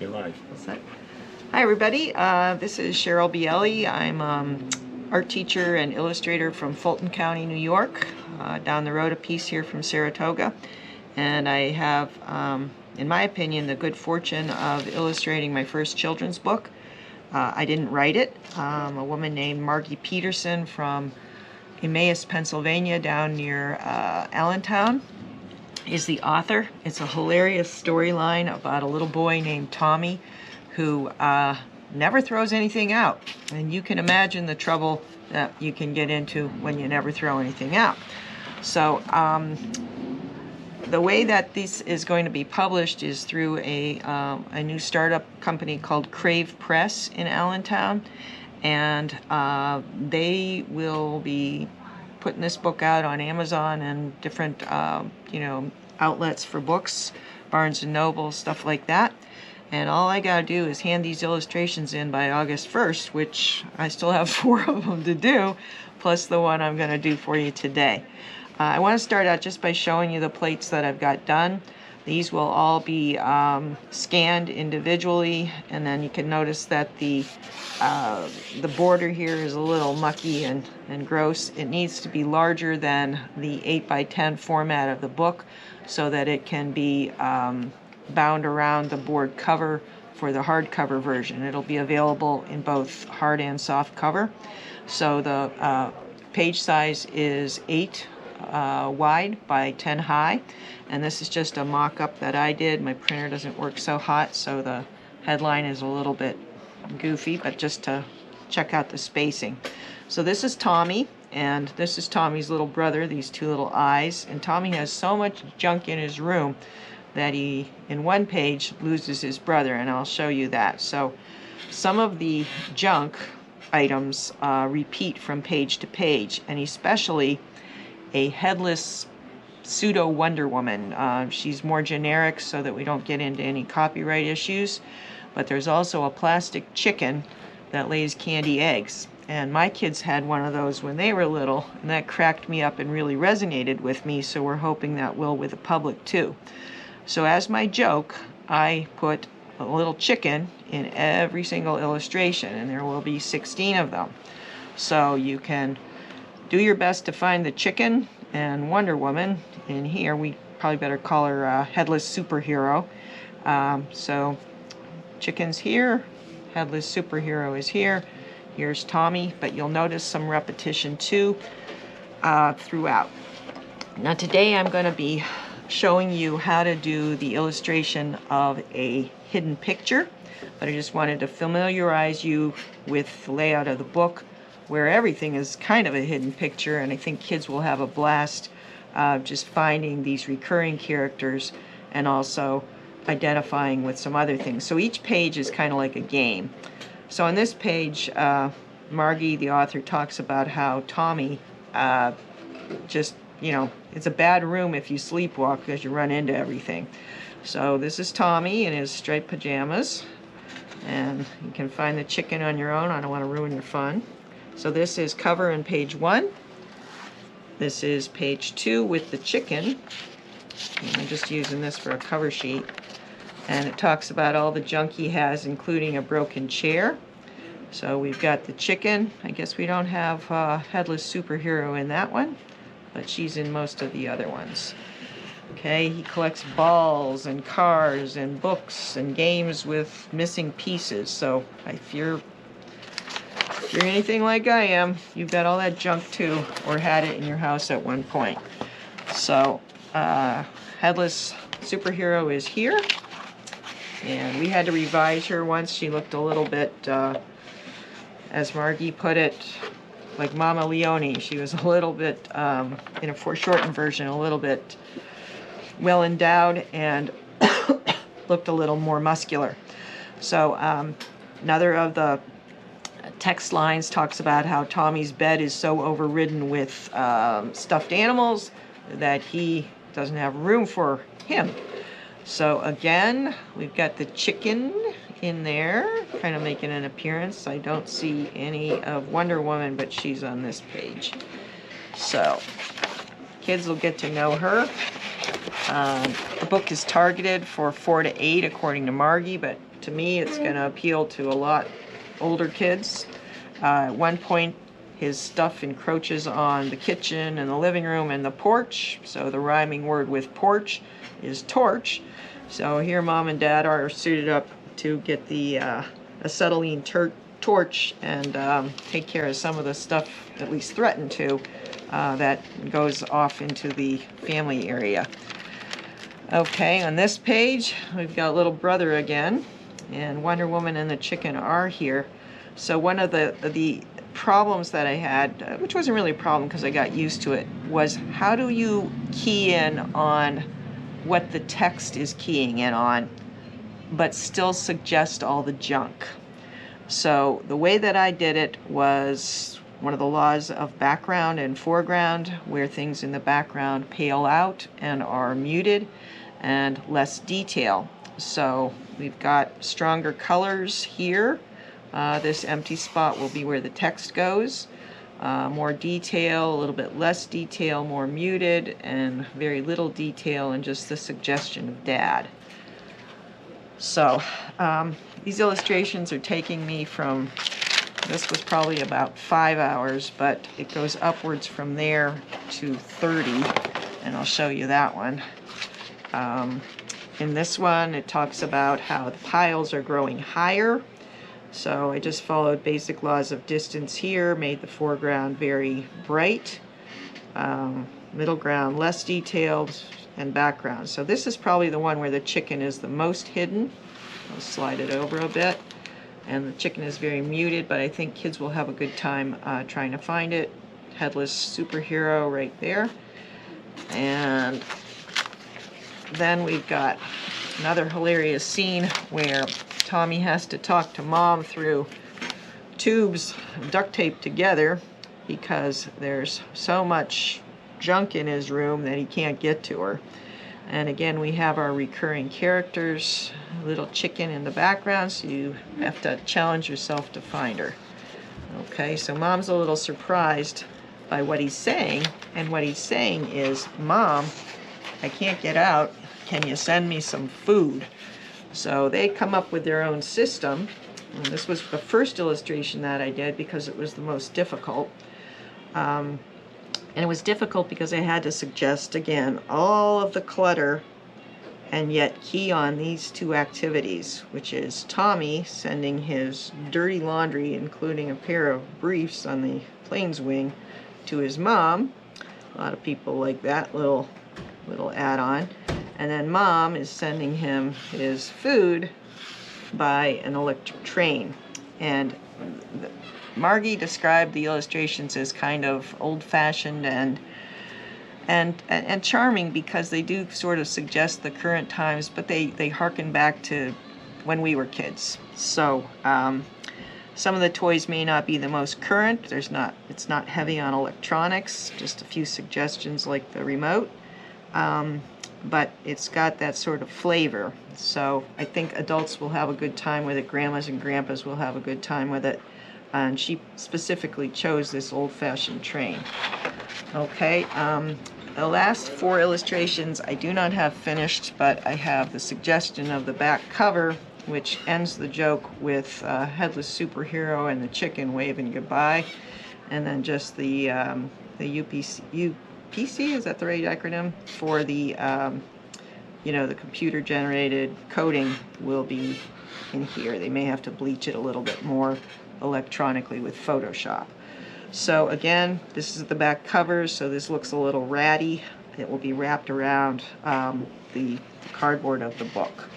You're live. Hi everybody, this is Cheryl Bielli. I'm art teacher and illustrator from Fulton County, New York, down the road a piece here from Saratoga. And I have, in my opinion, the good fortune of illustrating my first children's book. I didn't write it. A woman named Margie Peterson from Emmaus, Pennsylvania, down near Allentown, is the author. It's a hilarious storyline about a little boy named Tommy who never throws anything out. And you can imagine the trouble that you can get into when you never throw anything out. So the way that this is going to be published is through a new startup company called Crave Press in Allentown. And they will be putting this book out on Amazon and different outlets for books, Barnes and Noble, stuff like that. And all I gotta do is hand these illustrations in by August 1st, which I still have 4 of them to do, plus the one I'm gonna do for you today. I want to start out just by showing you the plates that I've got done. These will all be scanned individually, and then you can notice that the border here is a little mucky and gross. It needs to be larger than the 8x10 format of the book so that it can be bound around the board cover for the hardcover version. It'll be available in both hard and soft cover. So the page size is 8 wide by 10 high, and this is just a mock-up that I did. My printer doesn't work so hot, so the headline is a little bit goofy, but just to check out the spacing. So this is Tommy, and this is Tommy's little brother, these 2 little eyes. And Tommy has so much junk in his room that he, in one page, loses his brother, and I'll show you that. So some of the junk items repeat from page to page, and especially a headless pseudo Wonder Woman. She's more generic so that we don't get into any copyright issues, but there's also a plastic chicken that lays candy eggs. And my kids had one of those when they were little, and that cracked me up and really resonated with me, so we're hoping that will with the public too. So as my joke, I put a little chicken in every single illustration, and there will be 16 of them. So you can do your best to find the chicken and Wonder Woman. In here, we probably better call her Headless Superhero. So chicken's here, Headless Superhero is here. Here's Tommy, but you'll notice some repetition too throughout. Now today I'm going to be showing you how to do the illustration of a hidden picture, but I just wanted to familiarize you with the layout of the book, where everything is kind of a hidden picture, and I think kids will have a blast just finding these recurring characters and also identifying with some other things. So each page is kind of like a game. So on this page, Margie, the author, talks about how Tommy just, it's a bad room if you sleepwalk because you run into everything. So this is Tommy in his striped pajamas, and you can find the chicken on your own. I don't want to ruin your fun. So this is cover in page 1. This is page 2 with the chicken. And I'm just using this for a cover sheet. And it talks about all the junk he has, including a broken chair. So we've got the chicken. I guess we don't have Headless Superhero in that one, but she's in most of the other ones. Okay, he collects balls and cars and books and games with missing pieces. So if you're anything like I am, you've got all that junk too, or had it in your house at one point. So Headless Superhero is here, and we had to revise her once. She looked a little bit, as Margie put it, like Mama Leone. She was a little bit, in a foreshortened version, a little bit well endowed and looked a little more muscular. So another of the text lines talks about how Tommy's bed is so overridden with stuffed animals that he doesn't have room for him. So again, we've got the chicken in there, kind of making an appearance. I don't see any of Wonder Woman, but she's on this page. So kids will get to know her. The book is targeted for 4 to 8 according to Margie, but to me, it's going to appeal to a lot older kids. At one point, his stuff encroaches on the kitchen and the living room and the porch. So the rhyming word with porch is torch. So here Mom and Dad are suited up to get the acetylene torch and take care of some of the stuff, at least threaten to, that goes off into the family area. Okay, on this page, we've got little brother again, and Wonder Woman and the chicken are here. So one of the problems that I had, which wasn't really a problem because I got used to it, was how do you key in on what the text is keying in on, but still suggest all the junk? So the way that I did it was one of the laws of background and foreground, where things in the background pale out and are muted, and less detail. So we've got stronger colors here. This empty spot will be where the text goes. More detail, a little bit less detail, more muted, and very little detail, and just the suggestion of Dad. So these illustrations are taking me from, this was probably about 5 hours, but it goes upwards from there to 30, and I'll show you that one. In this one, it talks about how the piles are growing higher. So I just followed basic laws of distance here, made the foreground very bright, middle ground less detailed, and background. So this is probably the one where the chicken is the most hidden. I'll slide it over a bit. And the chicken is very muted, but I think kids will have a good time trying to find it. Headless Superhero right there. And then we've got another hilarious scene where Tommy has to talk to Mom through tubes duct taped together because there's so much junk in his room that he can't get to her. And again, we have our recurring characters, little chicken in the background, so you have to challenge yourself to find her. Okay, so Mom's a little surprised by what he's saying, and what he's saying is, Mom, I can't get out. Can you send me some food? So they come up with their own system. And this was the first illustration that I did because it was the most difficult. And it was difficult because I had to suggest, again, all of the clutter and yet key on these two activities, which is Tommy sending his dirty laundry, including a pair of briefs on the plane's wing, to his mom. A lot of people like that little add-on. And then Mom is sending him his food by an electric train. And Margie described the illustrations as kind of old-fashioned and charming because they do sort of suggest the current times, but they harken back to when we were kids. So some of the toys may not be the most current. It's not heavy on electronics, just a few suggestions like the remote. But it's got that sort of flavor. So I think adults will have a good time with it. Grandmas and grandpas will have a good time with it. And she specifically chose this old-fashioned train. Okay, the last 4 illustrations I do not have finished, but I have the suggestion of the back cover, which ends the joke with Headless Superhero and the chicken waving goodbye. And then just the UPC, is that the right acronym? For the, the computer-generated coding will be in here. They may have to bleach it a little bit more electronically with Photoshop. So again, this is the back cover, so this looks a little ratty. It will be wrapped around the cardboard of the book.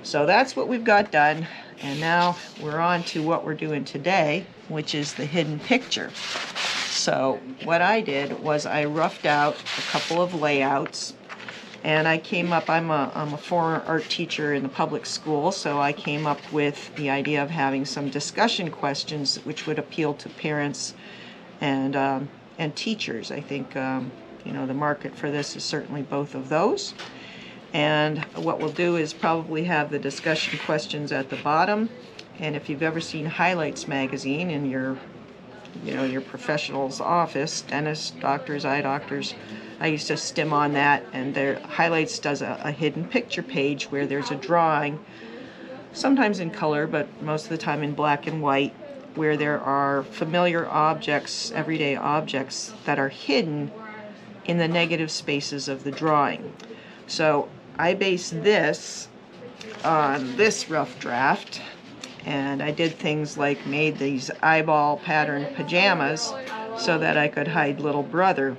So that's what we've got done, and now we're on to what we're doing today, which is the hidden picture. So what I did was I roughed out a couple of layouts, and I came up, I'm a former art teacher in the public school, so I came up with the idea of having some discussion questions which would appeal to parents and teachers. I think the market for this is certainly both of those. And what we'll do is probably have the discussion questions at the bottom. And if you've ever seen Highlights magazine in your professional's office, dentists, doctors, eye doctors, I used to stim on that, and their Highlights does a hidden picture page where there's a drawing sometimes in color, but most of the time in black and white, where there are familiar objects, everyday objects, that are hidden in the negative spaces of the drawing. So I based this on this rough draft, and I did things like made these eyeball patterned pajamas so that I could hide little brother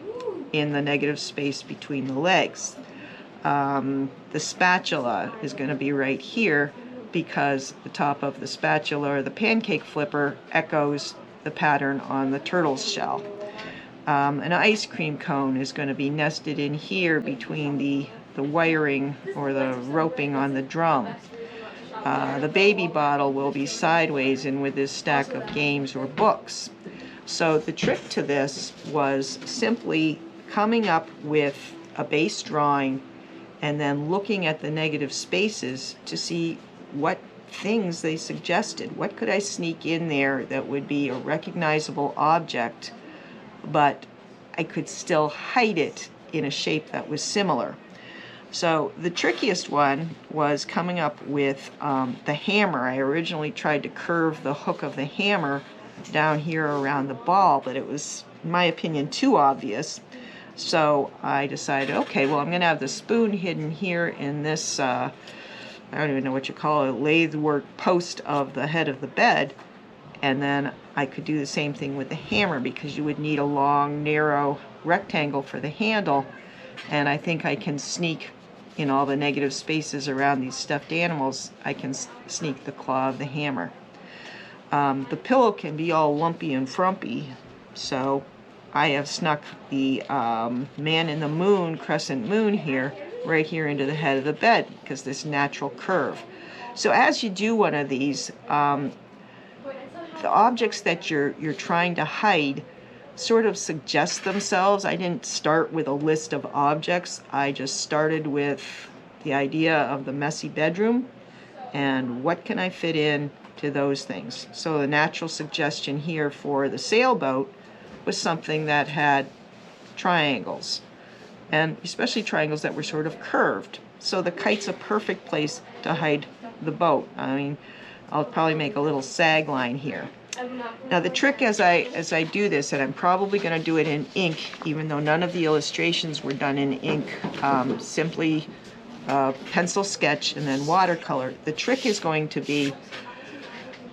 in the negative space between the legs. The spatula is going to be right here because the top of the spatula, or the pancake flipper, echoes the pattern on the turtle's shell. An ice cream cone is going to be nested in here between the wiring or the roping on the drum. The baby bottle will be sideways in with this stack of games or books. So the trick to this was simply coming up with a base drawing and then looking at the negative spaces to see what things they suggested. What could I sneak in there that would be a recognizable object, but I could still hide it in a shape that was similar? So the trickiest one was coming up with the hammer. I originally tried to curve the hook of the hammer down here around the ball, but it was, in my opinion, too obvious. So I decided, okay, well, I'm going to have the spoon hidden here in this, I don't even know what you call it, lathe work post of the head of the bed. And then I could do the same thing with the hammer, because you would need a long, narrow rectangle for the handle. And I think I can sneak in all the negative spaces around these stuffed animals. I can sneak the claw of the hammer. The pillow can be all lumpy and frumpy, so I have snuck the man in the moon, crescent moon here, right here into the head of the bed, because this natural curve. So as you do one of these, the objects that you're trying to hide sort of suggest themselves. I didn't start with a list of objects. I just started with the idea of the messy bedroom and what can I fit in to those things. So the natural suggestion here for the sailboat was something that had triangles, and especially triangles that were sort of curved. So the kite's a perfect place to hide the boat. I mean, I'll probably make a little sag line here. Now the trick as I do this, and I'm probably going to do it in ink, even though none of the illustrations were done in ink, simply pencil sketch and then watercolor. The trick is going to be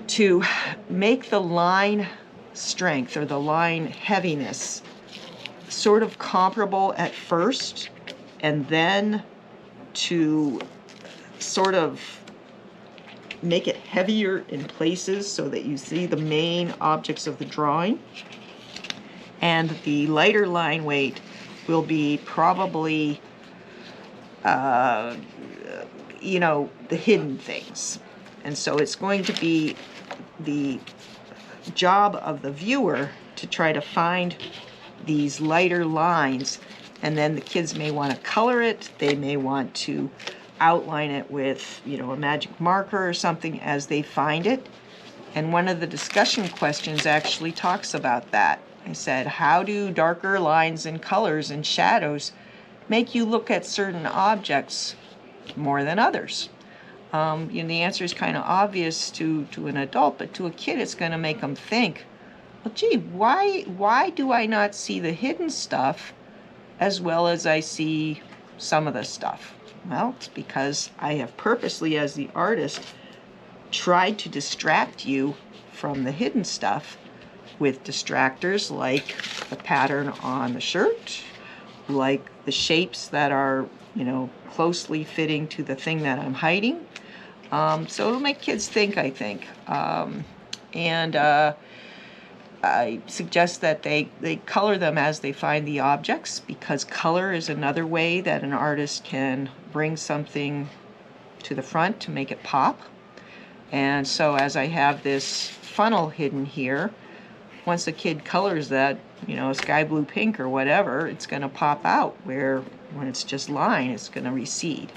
to make the line strength or the line heaviness sort of comparable at first, and then to sort of make it heavier in places so that you see the main objects of the drawing. And the lighter line weight will be probably, the hidden things. And so it's going to be the job of the viewer to try to find these lighter lines, and then the kids may want to color it. They may want to outline it with, a magic marker or something as they find it. And one of the discussion questions actually talks about that. I said, how do darker lines and colors and shadows make you look at certain objects more than others? The answer is kind of obvious to an adult, but to a kid it's going to make them think, well, gee, why do I not see the hidden stuff as well as I see some of the stuff? Well, it's because I have purposely, as the artist, tried to distract you from the hidden stuff with distractors like the pattern on the shirt, like the shapes that are, closely fitting to the thing that I'm hiding. So it'll make kids think, I think. I suggest that they color them as they find the objects, because color is another way that an artist can bring something to the front to make it pop. And so as I have this funnel hidden here, once a kid colors that, sky blue pink or whatever, it's going to pop out, where when it's just line, it's going to recede.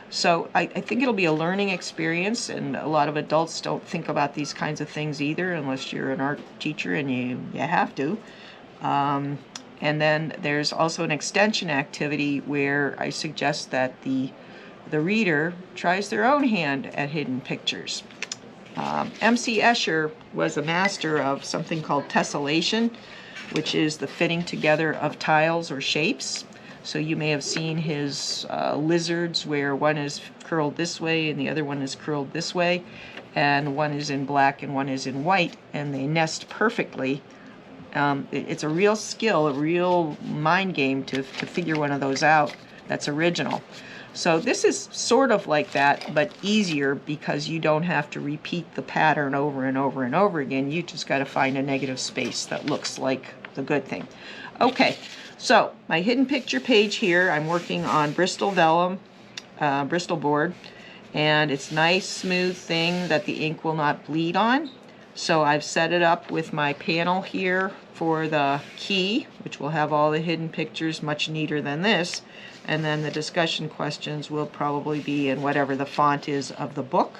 So I think it'll be a learning experience, and a lot of adults don't think about these kinds of things either, unless you're an art teacher and you have to. And then there's also an extension activity where I suggest that the the reader tries their own hand at hidden pictures. M.C. Escher was a master of something called tessellation, which is the fitting together of tiles or shapes. So you may have seen his lizards where one is curled this way and the other one is curled this way, and one is in black and one is in white, and they nest perfectly. It's a real skill, a real mind game to figure one of those out that's original. So this is sort of like that, but easier because you don't have to repeat the pattern over and over and over again. You just got to find a negative space that looks like the good thing. Okay, so my hidden picture page here, I'm working on Bristol vellum, Bristol board, and it's nice, smooth thing that the ink will not bleed on. So I've set it up with my panel here for the key, which will have all the hidden pictures, much neater than this. And then the discussion questions will probably be in whatever the font is of the book.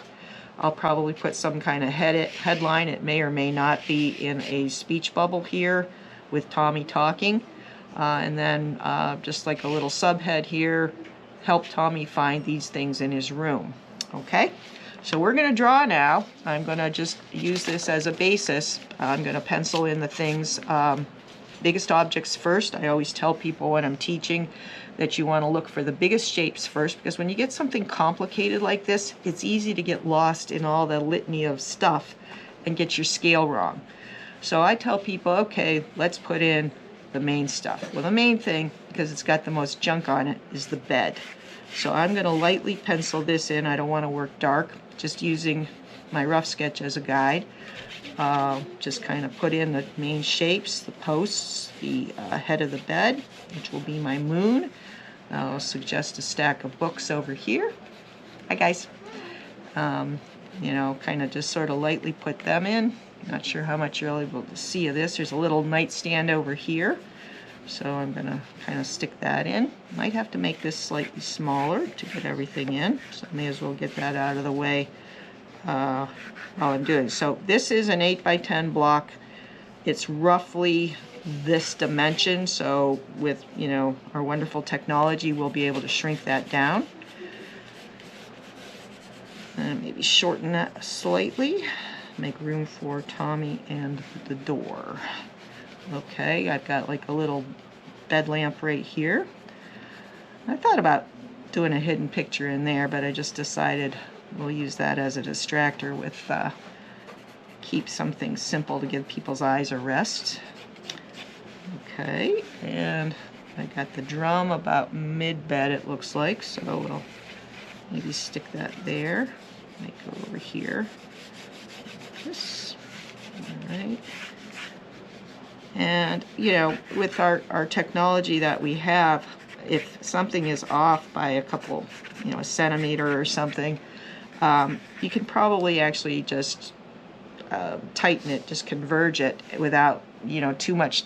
I'll probably put some kind of headline. It may or may not be in a speech bubble here with Tommy talking. And then just like a little subhead here, help Tommy find these things in his room. Okay? So we're going to draw now. I'm going to just use this as a basis. I'm going to pencil in the things, biggest objects first. I always tell people when I'm teaching that you want to look for the biggest shapes first, because when you get something complicated like this, it's easy to get lost in all the litany of stuff and get your scale wrong. So I tell people, okay, let's put in the main stuff. Well, the main thing, because it's got the most junk on it, is the bed. So I'm going to lightly pencil this in. I don't want to work dark, just using my rough sketch as a guide. Just kind of put in the main shapes, the posts, the head of the bed, which will be my moon. I'll suggest a stack of books over here. Hi guys. You know, kind of just sort of lightly put them in. Not sure how much you're able to see of this. There's a little nightstand over here. So I'm going to kind of stick that in. Might have to make this slightly smaller to get everything in. So I may as well get that out of the way while I'm doing. So this is an 8 by 10 block. It's roughly this dimension. So with, you know, our wonderful technology, we'll be able to shrink that down. And maybe shorten that slightly. Make room for Tommy and the door. Okay, I've got like a little bed lamp right here. I thought about doing a hidden picture in there, but I just decided we'll use that as a distractor with keep something simple to give people's eyes a rest. Okay, and I got the drum about mid-bed, it looks like, so we'll maybe stick that there. Might go over here. Like this. All right. And, you know, with our technology that we have, if something is off by a couple, you know, a centimeter or something, you can probably actually just tighten it, just converge it without, you know, too much